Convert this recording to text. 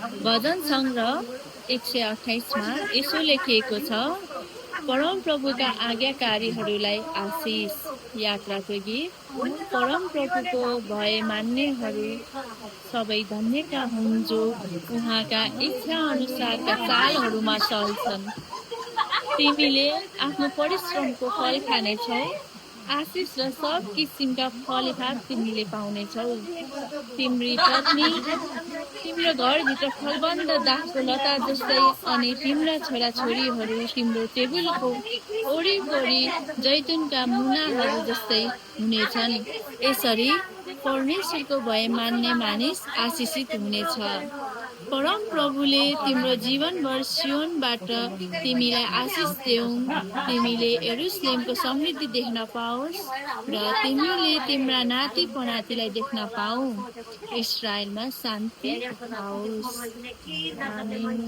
भजन सङ्ग्रह 128 यसो लेखिएको छ, परम प्रभुका आज्ञाकारीहरूलाई आशिष। यात्राको गीत। परम प्रभुको भय मान्नेहरू सबै धन्यका हुन् जो उहाँका इच्छा अनुसारका चालहरूमा चल्छन्। तिमीले आफ्नो परिश्रमको फल खानेछौ, आशिष र सब किसिमका फलभाग तिमीले पाउनेछौ। तिम्री पत्नी तिम्रो घरभित्र फलबन्द दाखको लता जस्तै अनि तिम्रा छोराछोरीहरू तिम्रो टेबलको वरिपरि जैतुनका मुनाहरू जस्तै हुनेछन्। यसरी परमेश्वरको भय मान्ने मानिस आशिषित हुनेछ। परम प्रभुले तिम्रो जीवनभर सियोनबाट तिमीलाई आशिष देऊन्, तिमीले यरुशलेमको समृद्धि देख्न पाओस् र तिमीले तिम्रा नाति पनातिलाई देख्न पाऊ। इस्राएलमा शान्ति आओस्। आमेन।